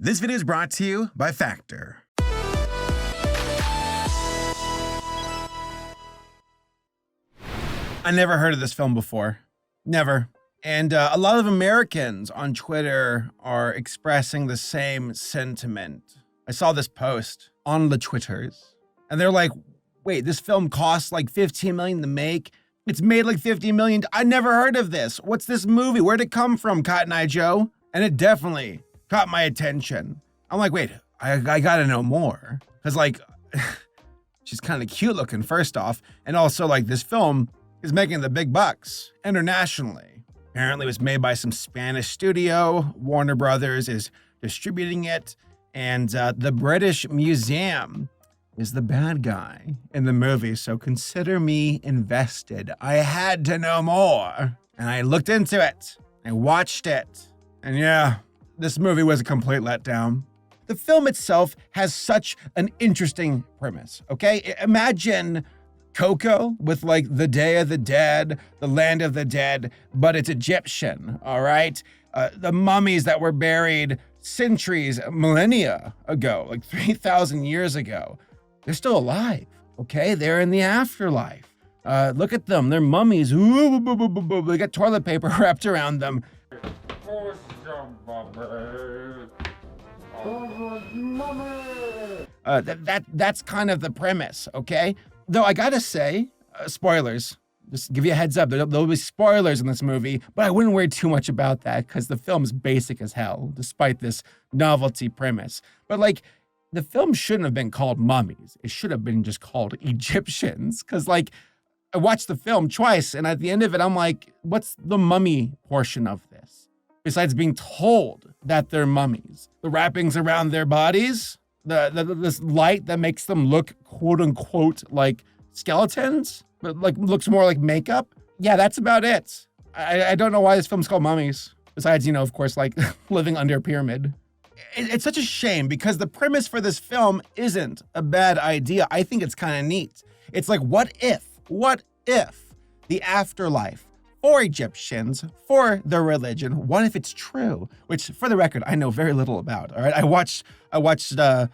This video is brought to you by Factor. I never heard of this film before. Never. And a lot of Americans on Twitter are expressing the same sentiment. I saw this post on the Twitters, and they're like, wait, this film cost like $15 million to make? It's made like $50 million. I never heard of this. What's this movie? Where'd it come from, Cotton Eye Joe? And it definitely caught my attention. I'm like, wait, I gotta know more. Cause like, she's kind of cute looking first off. And also like this film is making the big bucks internationally. Apparently it was made by some Spanish studio. Warner Brothers is distributing it. And the British Museum is the bad guy in the movie. So consider me invested. I had to know more. And I looked into it. I watched it. And yeah, this movie was a complete letdown. The film itself has such an interesting premise, okay? Imagine Coco with like the Day of the Dead, the Land of the Dead, but it's Egyptian, all right? The mummies that were buried centuries, millennia ago, like 3,000 years ago, they're still alive, okay? They're in the afterlife. Look at them, they're mummies. Ooh, boo, boo, boo, boo. They got toilet paper wrapped around them. That's kind of the premise, okay? Though I gotta say, spoilers, just give you a heads up, there'll be spoilers in this movie, but I wouldn't worry too much about that because the film's basic as hell, despite this novelty premise. But like, the film shouldn't have been called Mummies. It should have been just called Egyptians, because like, I watched the film twice, and at the end of it, I'm like, what's the mummy portion of this? Besides being told that they're mummies. The wrappings around their bodies, this light that makes them look quote unquote like skeletons, but like looks more like makeup. Yeah, that's about it. I don't know why this film's called Mummies. Besides, you know, of course, like living under a pyramid. It's such a shame because the premise for this film isn't a bad idea. I think it's kind of neat. It's like, what if the afterlife for Egyptians, for their religion, what if it's true? Which, for the record, I know very little about. All right, I watched the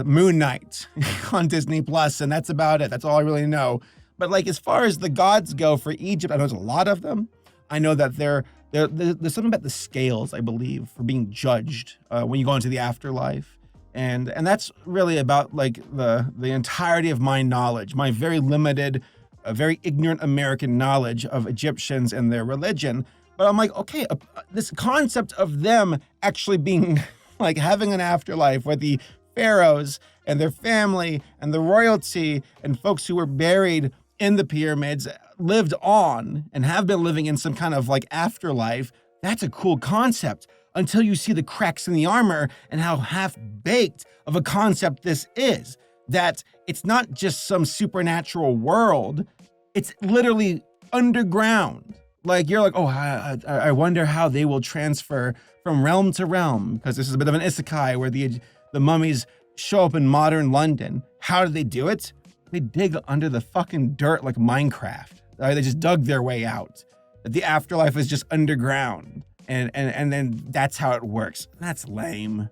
Moon Knight on Disney Plus, and that's about it. That's all I really know. But like, as far as the gods go for Egypt, I know there's a lot of them. I know that there's something about the scales, I believe, for being judged when you go into the afterlife, and that's really about like the entirety of my knowledge, my very limited, a very ignorant American knowledge of Egyptians and their religion. But I'm like, okay, this concept of them actually being like having an afterlife where the pharaohs and their family and the royalty and folks who were buried in the pyramids lived on and have been living in some kind of like afterlife. That's a cool concept until you see the cracks in the armor and how half-baked of a concept this is. That it's not just some supernatural world, it's literally underground. Like, you're like, oh, I wonder how they will transfer from realm to realm, because this is a bit of an isekai where the mummies show up in modern London. How do they do it? They dig under the fucking dirt like Minecraft. They just dug their way out. The afterlife is just underground, and then that's how it works. That's lame.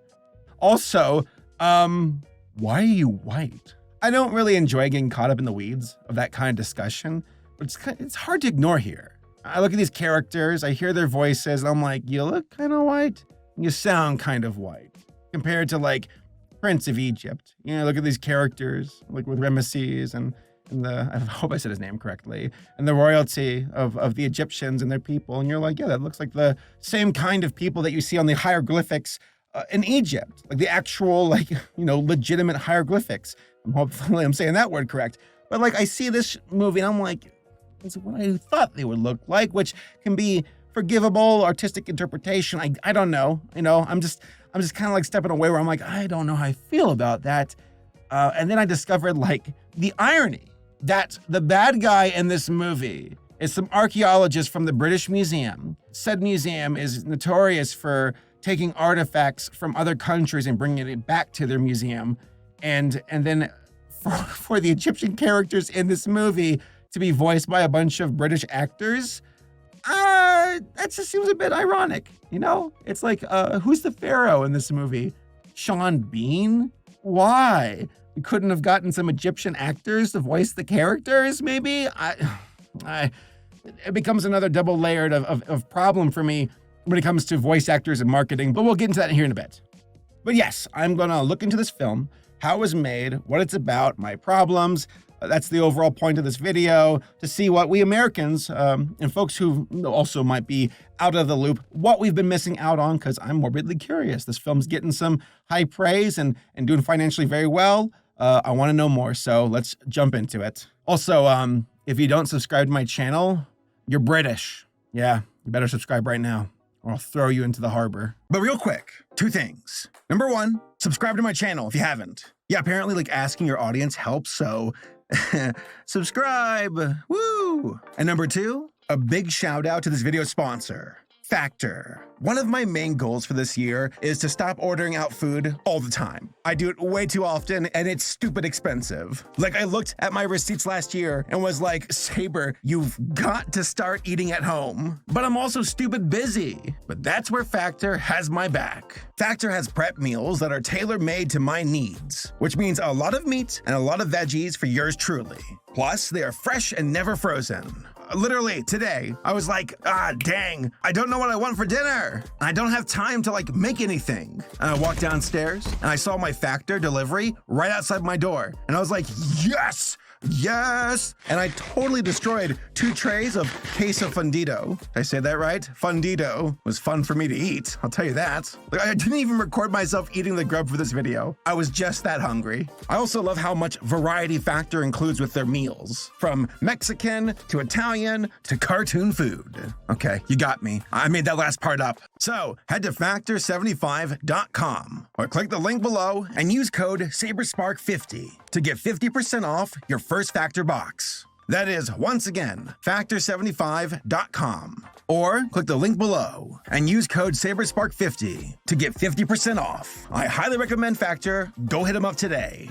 Also, why are you white? I don't really enjoy getting caught up in the weeds of that kind of discussion, but it's hard to ignore here. I look at these characters, I hear their voices, and I'm like, you look kind of white, and you sound kind of white, compared to like Prince of Egypt. You know, look at these characters, like with Ramesses and I hope I said his name correctly, and the royalty of the Egyptians and their people, and you're like, yeah, that looks like the same kind of people that you see on the hieroglyphics in Egypt, like the actual, like, you know, legitimate hieroglyphics. Hopefully I'm saying that word correct. But like, I see this movie and I'm like, it's what I thought they would look like, which can be forgivable artistic interpretation. I don't know. You know, I'm just kind of like stepping away where I'm like, I don't know how I feel about that. And then I discovered like the irony that the bad guy in this movie is some archaeologist from the British Museum. Said museum is notorious for taking artifacts from other countries and bringing it back to their museum. And then for the Egyptian characters in this movie to be voiced by a bunch of British actors, that just seems a bit ironic, you know? It's like, who's the pharaoh in this movie? Sean Bean? Why? We couldn't have gotten some Egyptian actors to voice the characters, maybe? It becomes another double layered of problem for me when it comes to voice actors and marketing, but we'll get into that here in a bit. But yes, I'm gonna look into this film, how it was made, what it's about, my problems. That's the overall point of this video, to see what we Americans, and folks who also might be out of the loop, what we've been missing out on, because I'm morbidly curious. This film's getting some high praise and doing financially very well. I wanna know more, so let's jump into it. Also, if you don't subscribe to my channel, you're British. Yeah, you better subscribe right now, or I'll throw you into the harbor. But real quick, 2 things. Number 1, subscribe to my channel if you haven't. Yeah, apparently like asking your audience helps, so subscribe, woo! And number 2, a big shout out to this video sponsor, Factor. One of my main goals for this year is to stop ordering out food all the time. I do it way too often and it's stupid expensive. Like I looked at my receipts last year and was like, Saber, you've got to start eating at home. But I'm also stupid busy. But that's where Factor has my back. Factor has prep meals that are tailor-made to my needs, which means a lot of meat and a lot of veggies for yours truly. Plus, they are fresh and never frozen. Literally today, I was like, dang, I don't know what I want for dinner. I don't have time to like make anything. And I walked downstairs and I saw my Factor delivery right outside my door. And I was like, yes, yes. And I totally destroyed 2 trays of queso fundido. Did I say that right? Fundido was fun for me to eat, I'll tell you that. Like, I didn't even record myself eating the grub for this video. I was just that hungry. I also love how much variety Factor includes with their meals. From Mexican to Italian to cartoon food. Okay, you got me. I made that last part up. So head to factor75.com or click the link below and use code Saberspark50 to get 50% off your first Factor box. That is, once again, factor75.com or click the link below and use code Saberspark50 to get 50% off. I highly recommend Factor. Go hit them up today.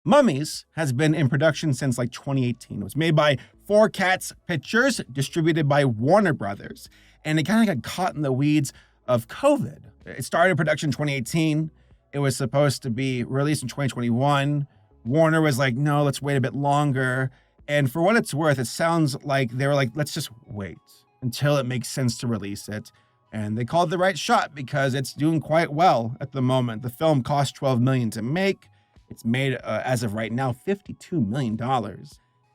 Mummies has been in production since like 2018. It was made by 4 Cats Pictures, distributed by Warner Brothers, and it kind of got caught in the weeds of COVID. It started production in 2018. It was supposed to be released in 2021. Warner was like, no, let's wait a bit longer. And for what it's worth, it sounds like they were like, let's just wait until it makes sense to release it. And they called the right shot because it's doing quite well at the moment. The film cost $12 million to make. It's made, as of right now, $52 million.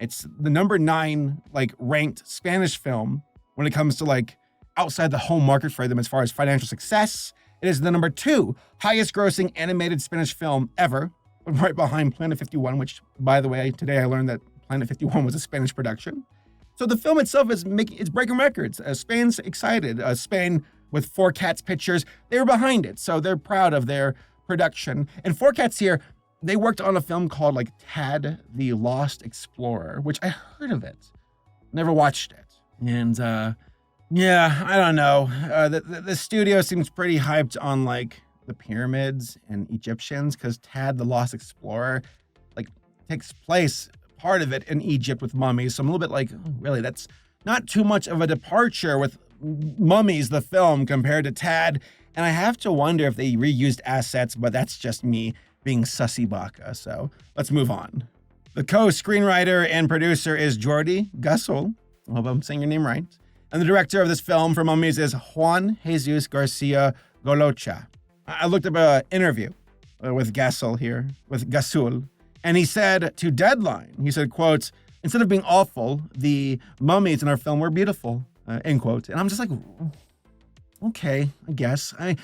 It's the number 9, like, ranked Spanish film when it comes to, like, outside the home market for them as far as financial success. It is the number 2 highest grossing animated Spanish film ever, right behind Planet 51, which, by the way, today I learned that Planet 51 was a Spanish production. So the film itself it's breaking records. Spain's excited. Spain, with 4 Cats Pictures, they were behind it, so they're proud of their production. And 4 Cats here, they worked on a film called like Tad the Lost Explorer, which I heard of it, never watched it. And yeah, I don't know. The studio seems pretty hyped on like the pyramids and Egyptians, because Tad the Lost Explorer like takes place, part of it, in Egypt with mummies. So I'm a little bit like, oh, really, that's not too much of a departure with Mummies, the film, compared to Tad. And I have to wonder if they reused assets, but that's just me being sussy baka, so let's move on. The co-screenwriter and producer is Jordi Gasol. I hope I'm saying your name right. And the director of this film for Mummies is Juan Jesus Garcia Golocha. I looked up an interview with Gasol here, with Gasol, and he said to Deadline, he said, quote, "Instead of being awful, the mummies in our film were beautiful," end quote. And I'm just like, okay, I guess. I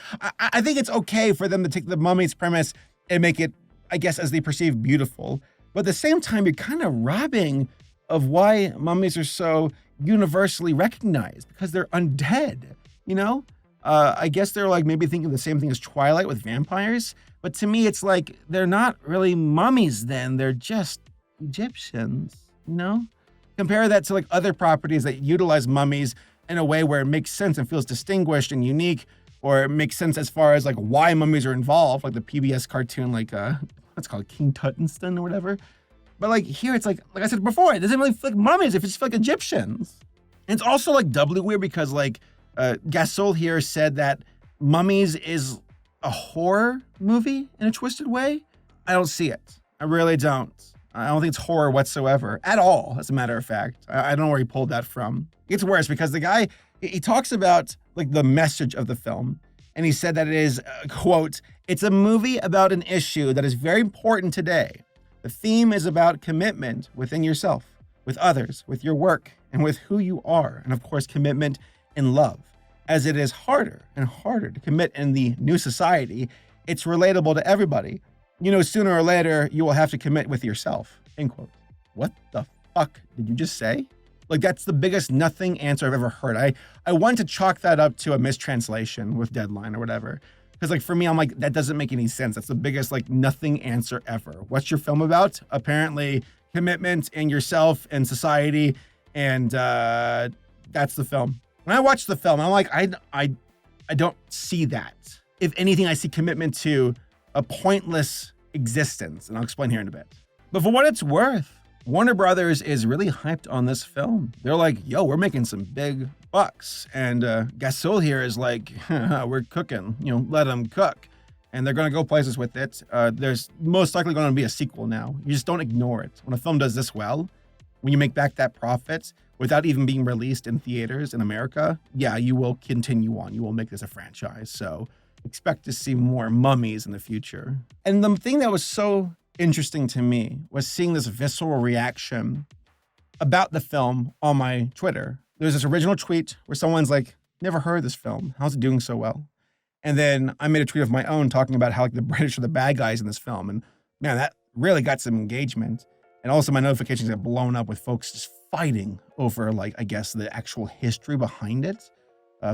think it's okay for them to take the mummies premise and make it, I guess, as they perceive, beautiful. But at the same time, you're kind of robbing of why mummies are so universally recognized, because they're undead, you know? I guess they're like maybe thinking the same thing as Twilight with vampires. But to me, it's like they're not really mummies then. They're just Egyptians, you know? Compare that to like other properties that utilize mummies in a way where it makes sense and feels distinguished and unique, or it makes sense as far as like why mummies are involved, like the PBS cartoon, like what's it called, King Tuttenstein or whatever. But like here, it's like I said before, it doesn't really feel like mummies if it's like Egyptians. And it's also like doubly weird because like Gasol here said that Mummies is a horror movie in a twisted way. I don't see it. I really don't. I don't think it's horror whatsoever at all, as a matter of fact. I don't know where he pulled that from. It gets worse because the guy, he talks about like the message of the film. And he said that it is, quote, "It's a movie about an issue that is very important today. The theme is about commitment within yourself, with others, with your work, and with who you are. And of course, commitment in love. As it is harder and harder to commit in the new society, it's relatable to everybody. You know, sooner or later, you will have to commit with yourself," end quote. What the fuck did you just say? Like, that's the biggest nothing answer I've ever heard. I want to chalk that up to a mistranslation with Deadline or whatever. Because, like, for me, I'm like, that doesn't make any sense. That's the biggest, like, nothing answer ever. What's your film about? Apparently, commitment in yourself and society. And that's the film. When I watch the film, I'm like, I don't see that. If anything, I see commitment to a pointless existence. And I'll explain here in a bit. But for what it's worth, Warner Brothers is really hyped on this film. They're like, yo, we're making some big bucks. And Gasol here is like, we're cooking, you know, let them cook. And they're going to go places with it. There's most likely going to be a sequel now. You just don't ignore it. When a film does this well, when you make back that profit without even being released in theaters in America, yeah, you will continue on. You will make this a franchise. So expect to see more Mummies in the future. And the thing that was so interesting to me was seeing this visceral reaction about the film on my Twitter. There's this original tweet where someone's like, never heard of this film. How's it doing so well? And then I made a tweet of my own talking about how like the British are the bad guys in this film. And man, that really got some engagement. And also my notifications got blown up with folks just fighting over like, I guess, the actual history behind it.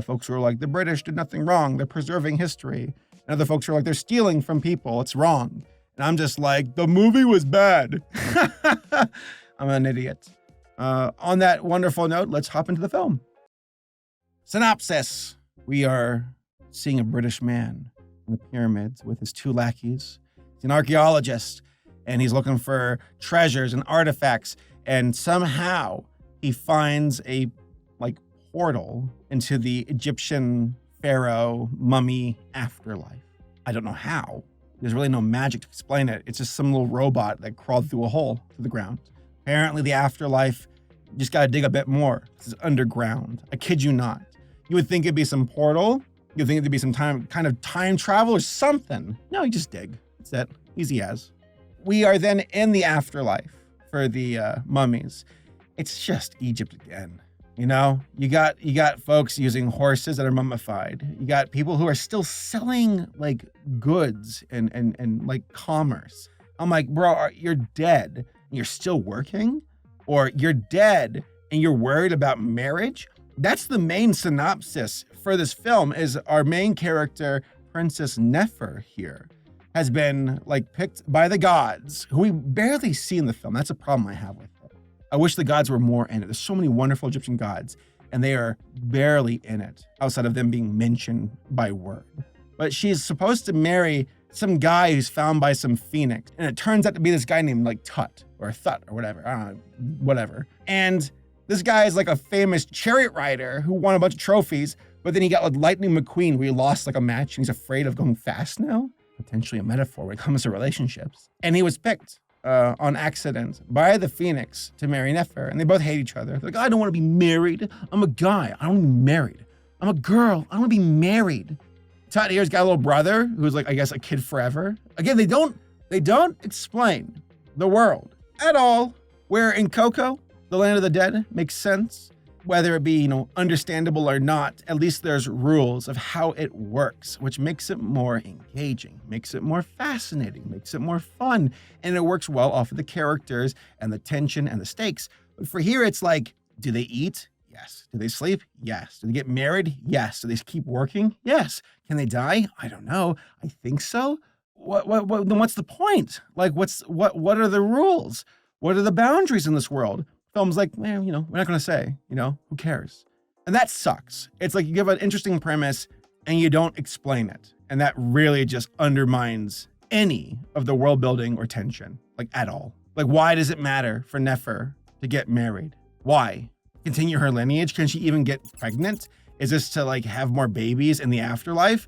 Folks who are like, the British did nothing wrong. They're preserving history. And other folks who are like, they're stealing from people. It's wrong. And I'm just like, the movie was bad. I'm an idiot. On that wonderful note, let's hop into the film. Synopsis. We are seeing a British man in the pyramids with his two lackeys. He's an archaeologist, and he's looking for treasures and artifacts. And somehow he finds a portal into the Egyptian pharaoh mummy afterlife. I don't know how. There's really no magic to explain it. It's just some little robot that crawled through a hole to the ground. Apparently the afterlife, you just gotta dig a bit more. This is underground. I kid you not. You would think it'd be some portal. You'd think it'd be some kind of time travel or something. No, you just dig. That's it. Easy as. We are then in the afterlife for the mummies. It's just Egypt again. You know, you got folks using horses that are mummified. You got people who are still selling like goods and like commerce. I'm like, bro, you're dead and you're still working? Or you're dead and you're worried about marriage? That's the main synopsis for this film. Is our main character, Princess Nefer here, has been like picked by the gods, who we barely see in the film. That's a problem I have with it. I wish the gods were more in it. There's so many wonderful Egyptian gods, and they are barely in it, outside of them being mentioned by word. But she's supposed to marry some guy who's found by some phoenix, and it turns out to be this guy named like Tut, or Thut, or whatever. I don't know, whatever. And this guy is like a famous chariot rider who won a bunch of trophies, but then he got like Lightning McQueen, where he lost like a match, and he's afraid of going fast now. Potentially a metaphor when it comes to relationships. And he was picked on accident by the Phoenix to marry Nefer, and they both hate each other. They're like, I don't want to be married. I'm a guy. I don't want to be married. I'm a girl. I don't want to be married. Tut here's got a little brother who's like, I guess, a kid forever. Again, they don't explain the world at all. Where in Coco, the land of the dead, makes sense. Whether it be, you know, understandable or not, at least there's rules of how it works, which makes it more engaging, makes it more fascinating, makes it more fun, and it works well off of the characters and the tension and the stakes. But for here, it's like, do they eat? Yes. Do they sleep? Yes. Do they get married? Yes. Do they keep working? Yes. Can they die? I don't know. I think so. Then what's the point? Like, what are the rules? What are the boundaries in this world? Film's like, well, you know, we're not going to say, you know, who cares? And that sucks. It's like you give an interesting premise and you don't explain it. And that really just undermines any of the world building or tension, like at all. Like, why does it matter for Nefer to get married? Why? Continue her lineage? Can she even get pregnant? Is this to like have more babies in the afterlife?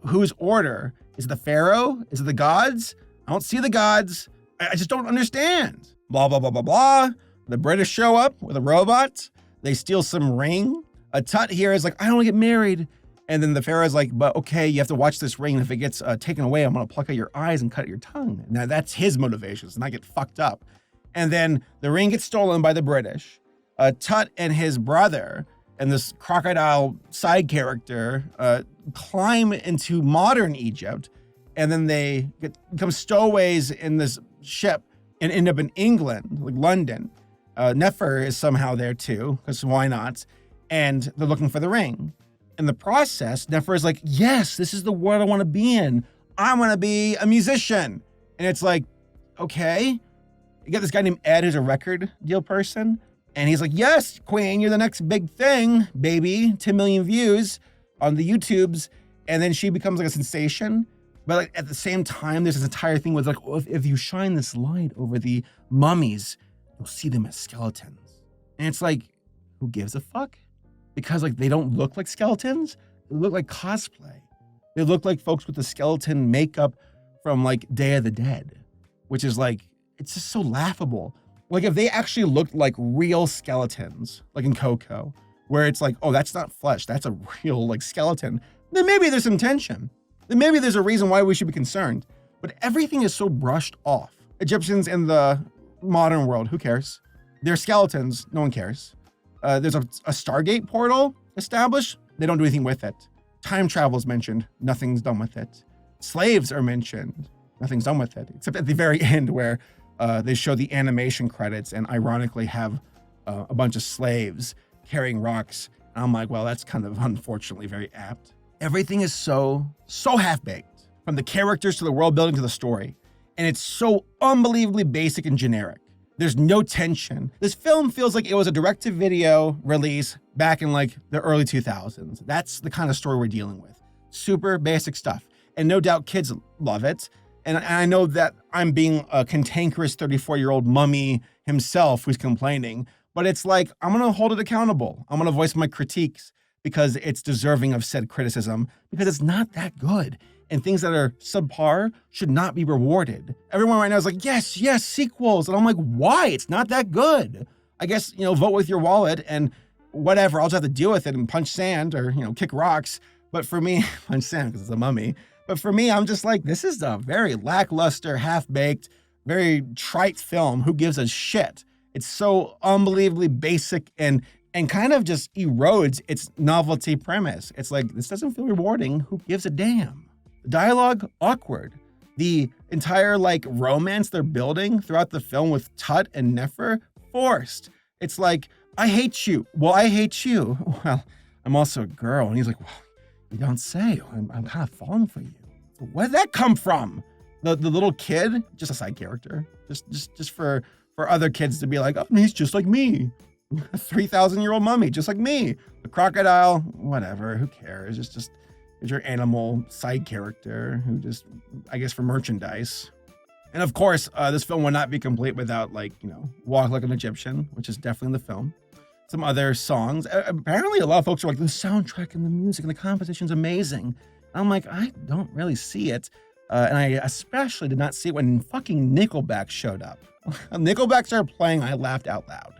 Whose order? Is it the pharaoh? Is it the gods? I don't see the gods. I just don't understand. Blah, blah, blah, blah, blah. The British show up with a robot. They steal some ring. A Tut here is like, I don't want to get married. And then the pharaoh's like, but okay, you have to watch this ring. If it gets taken away, I'm going to pluck out your eyes and cut out your tongue. Now that's his motivations, and I get fucked up. And then the ring gets stolen by the British. Tut and his brother and this crocodile side character climb into modern Egypt, and then they become stowaways in this ship and end up in England, like London. Nefer is somehow there too, because why not? And they're looking for the ring. In the process, Nefer is like, yes, this is the world I want to be in. I want to be a musician. And it's like, okay. You got this guy named Ed who's a record deal person. And he's like, yes, Queen, you're the next big thing, baby. 10 million views on the YouTubes. And then she becomes like a sensation. But like at the same time, there's this entire thing with like, well, if you shine this light over the mummies, you'll see them as skeletons. And it's like, who gives a fuck? Because like they don't look like skeletons. They look like cosplay. They look like folks with the skeleton makeup from like Day of the Dead, which is like, it's just so laughable. Like if they actually looked like real skeletons, like in Coco, where it's like, oh, that's not flesh, that's a real like skeleton, then maybe there's some tension. Then maybe there's a reason why we should be concerned. But everything is so brushed off. Egyptians in the modern world, who cares? They're skeletons, no one cares. There's a Stargate portal established. They don't do anything with it. Time travel is mentioned. Nothing's done with it. Slaves are mentioned. Nothing's done with it. Except at the very end where they show the animation credits and ironically have a bunch of slaves carrying rocks. And I'm like, well, that's kind of unfortunately very apt. Everything is so half-baked. From the characters to the world building to the story. And it's so unbelievably basic and generic. There's no tension. This film feels like it was a direct-to-video release back in like the early 2000s. That's the kind of story we're dealing with. Super basic stuff. And no doubt kids love it. And I know that I'm being a cantankerous 34-year-old mummy himself who's complaining, but it's like, I'm gonna hold it accountable. I'm gonna voice my critiques because it's deserving of said criticism because it's not that good. And things that are subpar should not be rewarded. Everyone right now is like, yes, sequels. And I'm like, why? It's not that good. I guess, vote with your wallet and whatever. I'll just have to deal with it and punch sand or, kick rocks. But for me, punch sand because it's a mummy. But for me, I'm just like, this is a very lackluster, half-baked, very trite film. Who gives a shit? It's so unbelievably basic and kind of just erodes its novelty premise. It's like, this doesn't feel rewarding. Who gives a damn? Dialogue, awkward. The entire like romance they're building throughout the film with Tut and Nefer, forced. It's like, I hate you. Well, I hate you. Well, I'm also a girl. And he's like, well, you don't say. I'm kind of falling for you. Where did that come from? The little kid, just a side character. Just for other kids to be like, oh, he's just like me. A 3,000-year-old mummy, just like me. The crocodile, whatever, who cares? It's just your animal side character who just, I guess, for merchandise. And of course, this film would not be complete without Walk Like an Egyptian, which is definitely in the film. Some other songs. Apparently a lot of folks are like, the soundtrack and the music and the composition's amazing. I'm like, I don't really see it. And I especially did not see it when fucking Nickelback showed up. Nickelback started playing, I laughed out loud.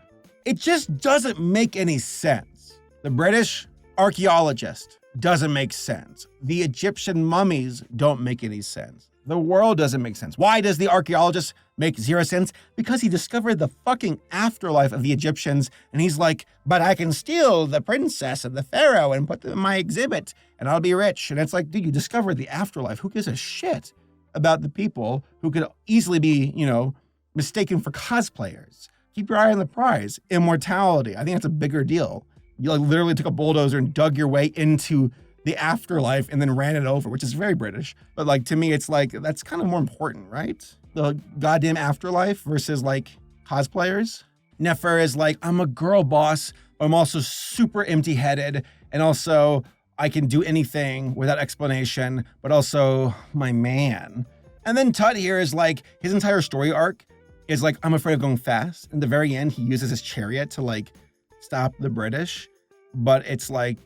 It just doesn't make any sense. The British archaeologist doesn't make sense. The Egyptian mummies don't make any sense. The world doesn't make sense. Why does the archaeologist make zero sense? Because he discovered the fucking afterlife of the Egyptians, and he's like, but I can steal the princess and the pharaoh and put them in my exhibit, and I'll be rich. And it's like, dude, you discovered the afterlife. Who gives a shit about the people who could easily be, mistaken for cosplayers? Keep your eye on the prize. Immortality. I think that's a bigger deal. You literally took a bulldozer and dug your way into the afterlife and then ran it over, which is very British. But to me, it's like, that's kind of more important, right? The goddamn afterlife versus cosplayers. Nefer is like, I'm a girl boss, but I'm also super empty-headed. And also I can do anything without explanation, but also my man. And then Tut here is like, his entire story arc is like, I'm afraid of going fast. In the very end, he uses his chariot to like stop the British, but it's like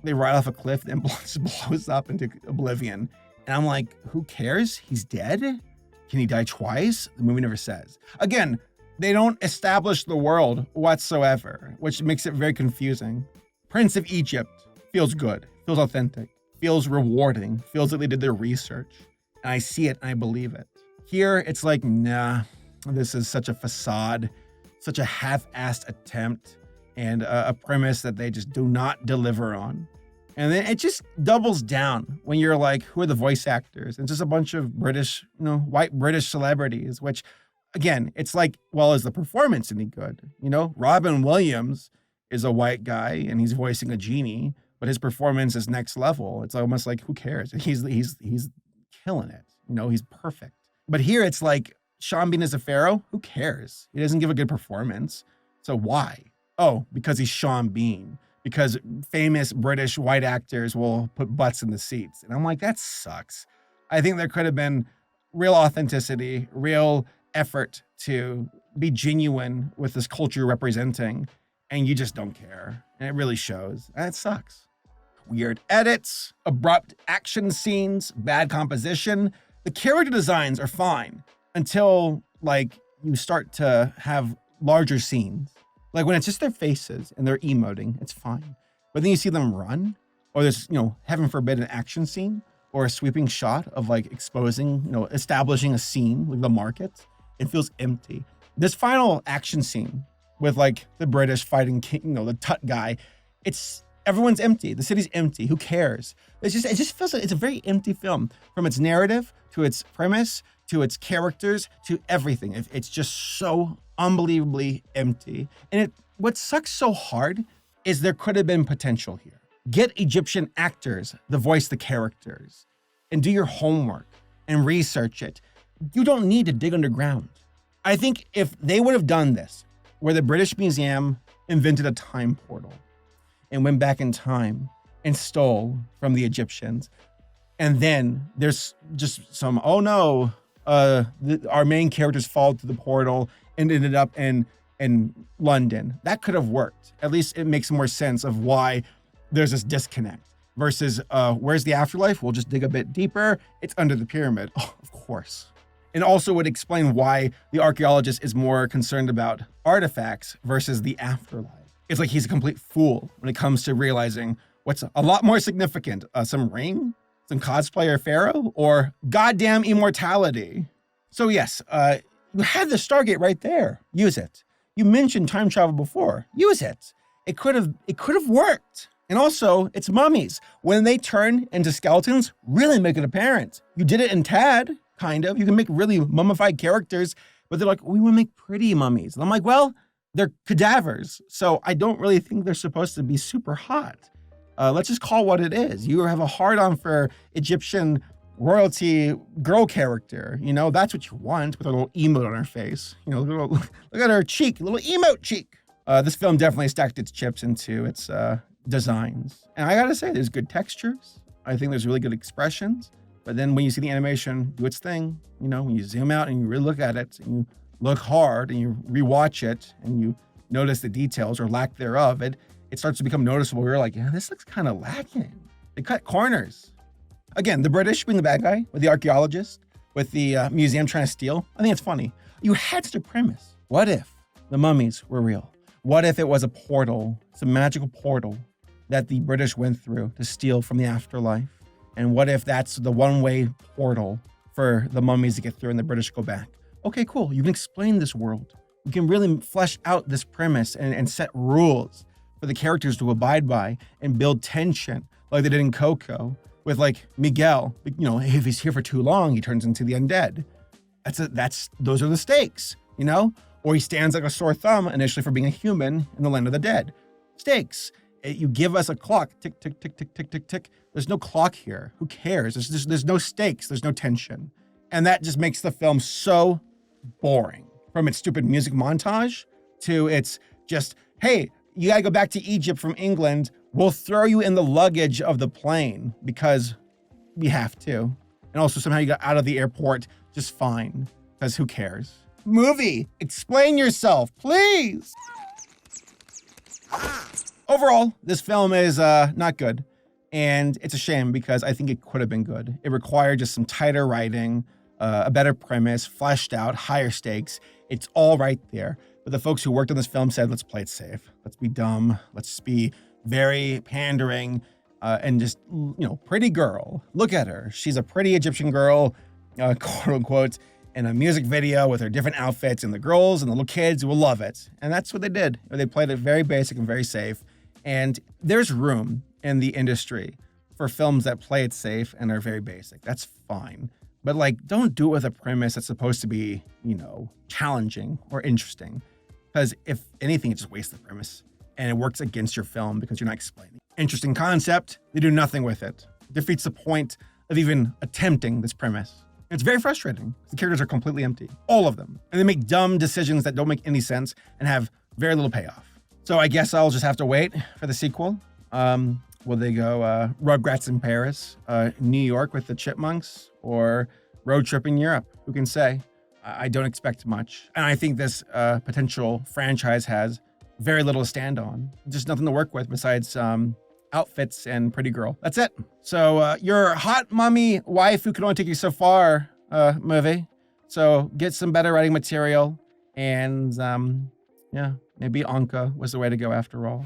they ride off a cliff and just blows up into oblivion. And I'm like, who cares? He's dead? Can he die twice? The movie never says. Again, they don't establish the world whatsoever, which makes it very confusing. Prince of Egypt feels good, feels authentic, feels rewarding, feels like they did their research. And I see it and I believe it. Here, it's like, nah, this is such a facade, such a half-assed attempt, and a premise that they just do not deliver on. And then it just doubles down when you're like, who are the voice actors? It's just a bunch of British, white British celebrities, which, again, it's like, well, is the performance any good? Robin Williams is a white guy and he's voicing a genie, but his performance is next level. It's almost like, who cares? He's killing it. He's perfect. But here it's like, Sean Bean is a pharaoh. Who cares? He doesn't give a good performance. So why? Oh, because he's Sean Bean. Because famous British white actors will put butts in the seats. And I'm like, that sucks. I think there could have been real authenticity, real effort to be genuine with this culture you're representing, and you just don't care. And it really shows. And it sucks. Weird edits, abrupt action scenes, bad composition. The character designs are fine until like you start to have larger scenes. Like when it's just their faces and they're emoting, it's fine. But then you see them run, or there's, heaven forbid, an action scene or a sweeping shot of like exposing, establishing a scene like the market. It feels empty. This final action scene with like the British fighting king, the Tut guy, everyone's empty. The city's empty. Who cares? It just feels like it's a very empty film, from its narrative to its premise to its characters to everything. It's just so unbelievably empty. And what sucks so hard is there could have been potential here. Get Egyptian actors to voice the characters and do your homework and research it. You don't need to dig underground. I think if they would have done this, where the British Museum invented a time portal and went back in time and stole from the Egyptians, and then there's just some, oh no, our main characters fall through the portal and ended up in London. That could have worked. At least it makes more sense of why there's this disconnect versus where's the afterlife? We'll just dig a bit deeper. It's under the pyramid. Oh, of course. And also would explain why the archaeologist is more concerned about artifacts versus the afterlife. It's like he's a complete fool when it comes to realizing what's a lot more significant, some ring, some cosplayer pharaoh, or goddamn immortality. So yes, you had the Stargate right there. Use it. You mentioned time travel before. Use it. It could have worked. And also, it's mummies. When they turn into skeletons, really make it apparent. You did it in Tad, kind of. You can make really mummified characters, but they're like, we want to make pretty mummies. And I'm like, well, they're cadavers, so I don't really think they're supposed to be super hot. Let's just call what it is. You have a hard-on for Egyptian royalty girl character. That's what you want, with a little emote on her face. Look at her cheek, little emote cheek. This film definitely stacked its chips into its designs. And I gotta say, there's good textures. I think there's really good expressions. But then when you see the animation do its thing, when you zoom out and you really look at it, and you look hard and you rewatch it and you notice the details or lack thereof, it starts to become noticeable. You're like, yeah, this looks kind of lacking. They cut corners. Again, the British being the bad guy, with the archaeologist, with the museum trying to steal. I think it's funny. You had such a premise. What if the mummies were real? What if it was a portal, some magical portal that the British went through to steal from the afterlife? And what if that's the one-way portal for the mummies to get through and the British go back? Okay, cool. You can explain this world. You can really flesh out this premise and set rules for the characters to abide by and build tension like they did in Coco with like Miguel. If he's here for too long, he turns into the undead. Those are the stakes, Or he stands like a sore thumb initially for being a human in the land of the dead. Stakes. You give us a clock, tick, tick, tick, tick, tick, tick, tick. There's no clock here. Who cares? There's no stakes. There's no tension. And that just makes the film so boring. From its stupid music montage to its just, hey, you gotta go back to Egypt from England. We'll throw you in the luggage of the plane because we have to. And also somehow you got out of the airport just fine, because who cares? movie. Explain yourself, please. Overall, this film is not good. And it's a shame because I think it could have been good. It required just some tighter writing, a better premise, fleshed out, higher stakes. It's all right there. But the folks who worked on this film said, let's play it safe. Let's be dumb. Let's just be very pandering and just, pretty girl. Look at her. She's a pretty Egyptian girl, quote unquote, in a music video with her different outfits, and the girls and the little kids will love it. And that's what they did. They played it very basic and very safe. And there's room in the industry for films that play it safe and are very basic. That's fine. But don't do it with a premise that's supposed to be, challenging or interesting. Because if anything, it just wastes the premise and it works against your film because you're not explaining. Interesting concept, they do nothing with it. It defeats the point of even attempting this premise. And it's very frustrating. The characters are completely empty, all of them. And they make dumb decisions that don't make any sense and have very little payoff. So I guess I'll just have to wait for the sequel. Will they go Rugrats in Paris, New York with the Chipmunks, or road trip in Europe? Who can say? I don't expect much. And I think this potential franchise has very little to stand on. Just nothing to work with besides outfits and pretty girl. That's it. So your hot mommy wife who can only take you so far movie. So get some better writing material. And maybe Anka was the way to go after all.